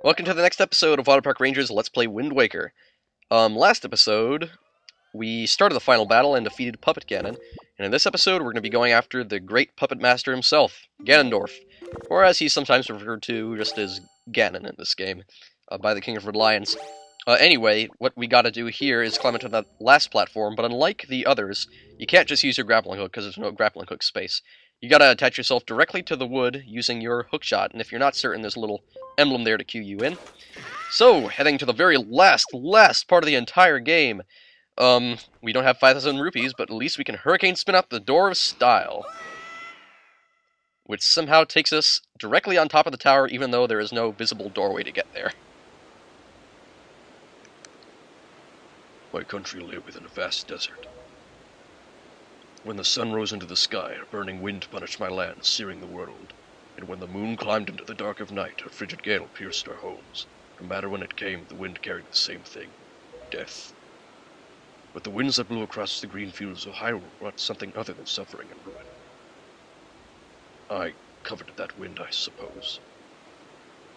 Welcome to the next episode of WaterparkRanger's Let's Play Wind Waker. Last episode, we started the final battle and defeated Puppet Ganon, and in this episode we're going to be going after the great puppet master himself, Ganondorf, or as he's sometimes referred to just as Ganon in this game, by the King of Red Lions. Anyway, what we gotta do here is climb into that last platform, but unlike the others, you can't just use your grappling hook because there's no grappling hook space. You gotta attach yourself directly to the wood using your hookshot, and if you're not certain, there's a little emblem there to cue you in. So, heading to the very last part of the entire game. We don't have 5,000 rupees, but at least we can hurricane spin out the Door of Style, which somehow takes us directly on top of the tower, even though there is no visible doorway to get there. My country lay within a vast desert. When the sun rose into the sky, a burning wind punished my land, searing the world. And when the moon climbed into the dark of night, a frigid gale pierced our homes. No matter when it came, the wind carried the same thing, death. But the winds that blew across the green fields of Hyrule brought something other than suffering and ruin. I coveted that wind, I suppose.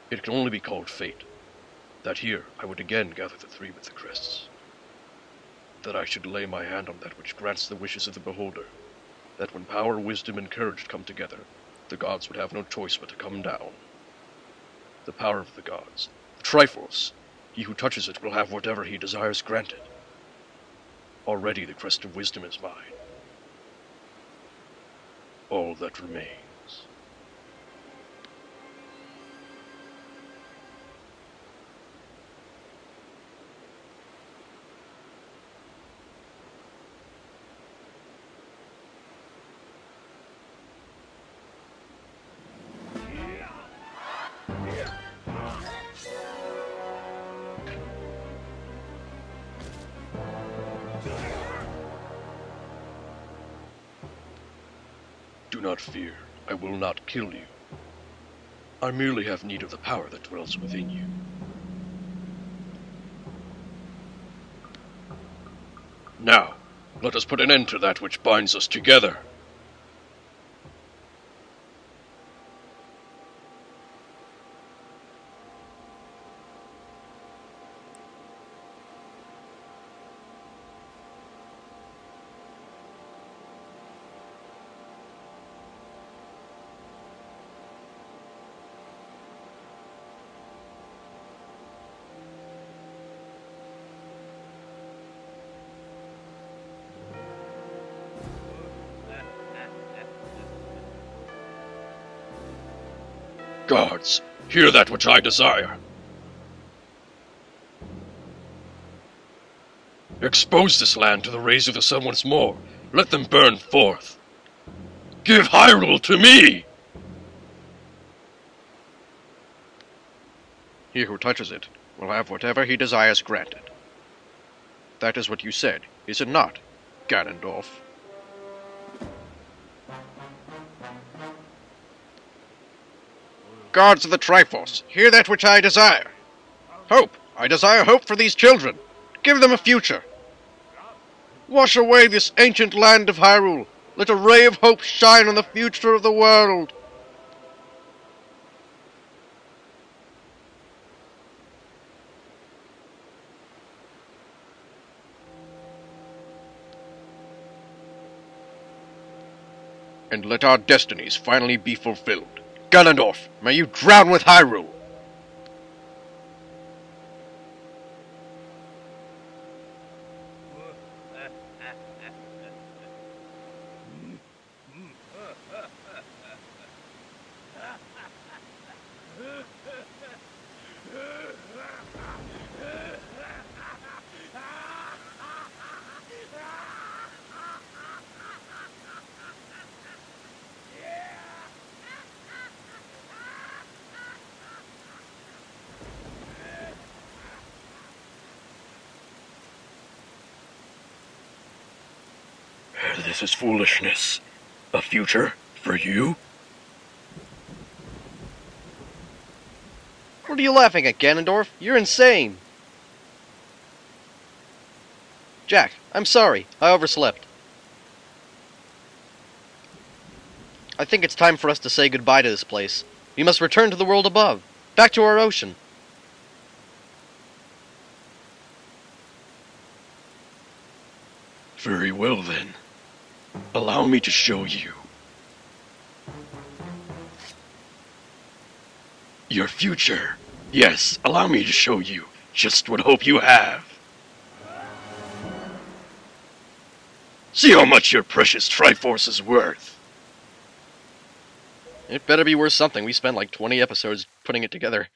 It can only be called fate. That here I would again gather the three with the crests. That I should lay my hand on that which grants the wishes of the beholder. That when power, wisdom, and courage come together, the gods would have no choice but to come down. The power of the gods, the Triforce. He who touches it will have whatever he desires granted. Already the crest of wisdom is mine. All that remains. Do not fear, I will not kill you. I merely have need of the power that dwells within you. Now, let us put an end to that which binds us together. Gods, hear that which I desire. Expose this land to the rays of the sun once more. Let them burn forth. Give Hyrule to me! He who touches it will have whatever he desires granted. That is what you said, is it not, Ganondorf? Gods of the Triforce, hear that which I desire. Hope! I desire hope for these children. Give them a future. Wash away this ancient land of Hyrule. Let a ray of hope shine on the future of the world. And let our destinies finally be fulfilled. Ganondorf, may you drown with Hyrule! This is foolishness. A future for you? What are you laughing at, Ganondorf? You're insane! Jack, I'm sorry. I overslept. I think it's time for us to say goodbye to this place. We must return to the world above, back to our ocean. Very well then. Allow me to show you. Your future. Yes, allow me to show you just what hope you have. See how much your precious Triforce is worth. It better be worth something. We spent like 20 episodes putting it together.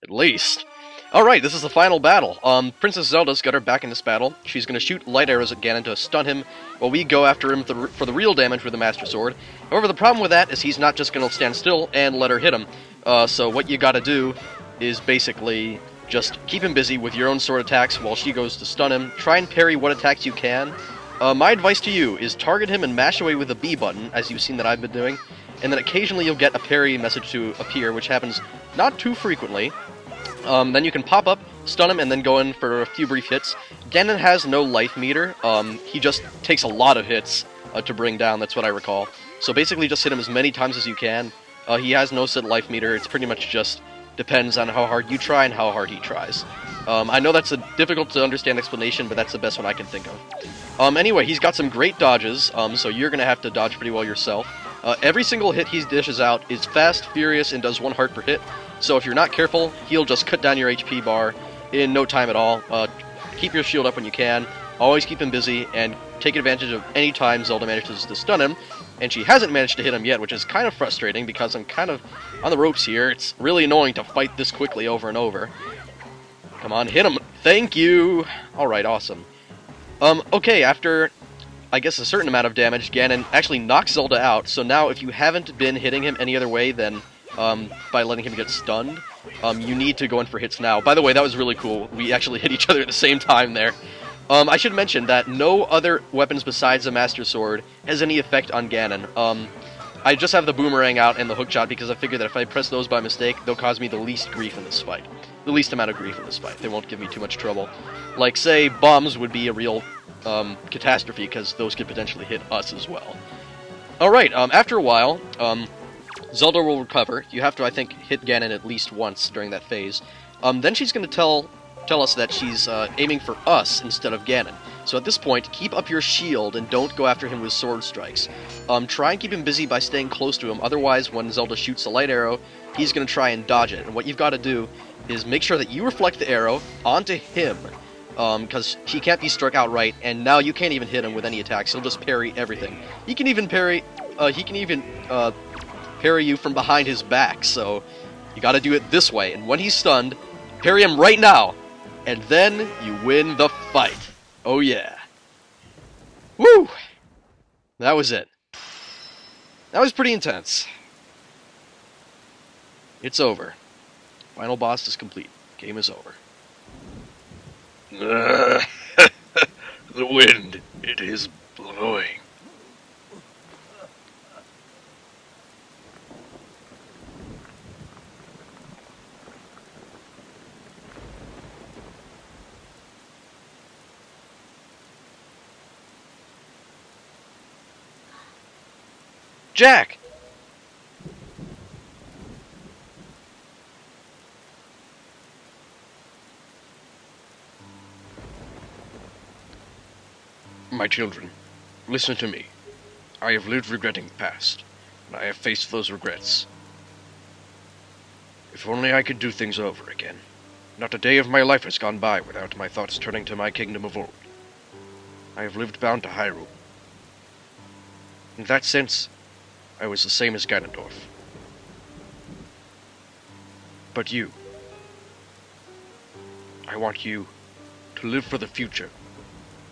At least. Alright, this is the final battle. Princess Zelda's got her back in this battle. She's going to shoot light arrows at Ganon to stun him, while we go after him for the real damage with the Master Sword. However, the problem with that is he's not just going to stand still and let her hit him. So what you gotta do is basically just keep him busy with your own sword attacks while she goes to stun him. Try and parry what attacks you can. My advice to you is target him and mash away with the B button, as you've seen that I've been doing, and then occasionally you'll get a parry message to appear, which happens not too frequently. Then you can pop up, stun him, and then go in for a few brief hits. Ganon has no life meter. He just takes a lot of hits to bring down, that's what I recall. So basically just hit him as many times as you can. He has no set life meter. It's pretty much just depends on how hard you try and how hard he tries. I know that's a difficult to understand explanation, but that's the best one I can think of. Anyway, he's got some great dodges, so you're going to have to dodge pretty well yourself. Every single hit he dishes out is fast, furious, and does 1 heart per hit. So if you're not careful, he'll just cut down your HP bar in no time at all. Keep your shield up when you can. Always keep him busy, and take advantage of any time Zelda manages to stun him. And she hasn't managed to hit him yet, which is kind of frustrating because I'm kind of on the ropes here. It's really annoying to fight this quickly over and over. Come on, hit him. Thank you. Alright, awesome. Okay, after, I guess, a certain amount of damage, Ganon actually knocks Zelda out. So now if you haven't been hitting him any other way than by letting him get stunned, you need to go in for hits now. By the way, that was really cool. We actually hit each other at the same time there. I should mention that no other weapons besides the Master Sword has any effect on Ganon. I just have the boomerang out and the hookshot because I figure that if I press those by mistake, they'll cause me the least grief in this fight. The least amount of grief in this fight. They won't give me too much trouble. Like, say, bombs would be a real catastrophe because those could potentially hit us as well. Alright, after a while, Zelda will recover. You have to, I think, hit Ganon at least once during that phase. Then she's going to tell us that she's aiming for us instead of Ganon. So at this point, keep up your shield and don't go after him with sword strikes. Try and keep him busy by staying close to him, otherwise when Zelda shoots a light arrow, he's going to try and dodge it. And what you've got to do is make sure that you reflect the arrow onto him, because he can't be struck outright, and now you can't even hit him with any attacks. He'll just parry everything. He can even parry you from behind his back, so you got to do it this way. And when he's stunned, parry him right now, and then you win the fight. Oh yeah. Woo! That was it. That was pretty intense. It's over. Final boss is complete. Game is over. The wind, it is blowing. Jack! My children, listen to me. I have lived regretting the past, and I have faced those regrets. If only I could do things over again. Not a day of my life has gone by without my thoughts turning to my kingdom of old. I have lived bound to Hyrule. In that sense, I was the same as Ganondorf. But you, I want you to live for the future.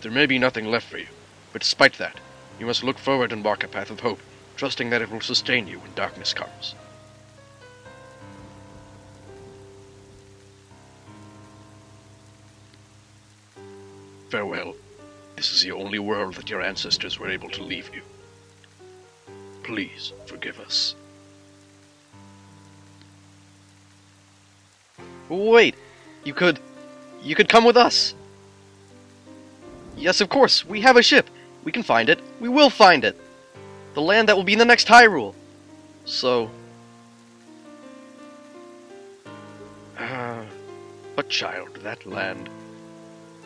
There may be nothing left for you, but despite that, you must look forward and walk a path of hope, trusting that it will sustain you when darkness comes. Farewell. This is the only world that your ancestors were able to leave you. Please forgive us. Wait! You could come with us! Yes, of course, we have a ship! We can find it. We will find it! The land that will be in the next Hyrule! So... But child, that land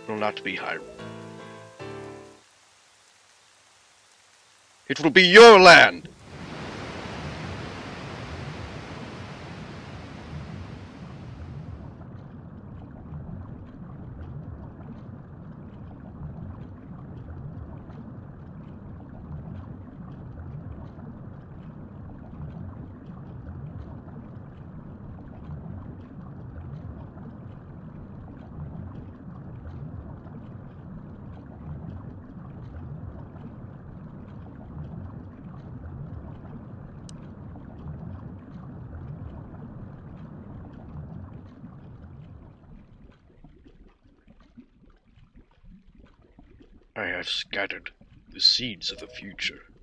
will not be Hyrule. It will be your land! I have scattered the seeds of the future.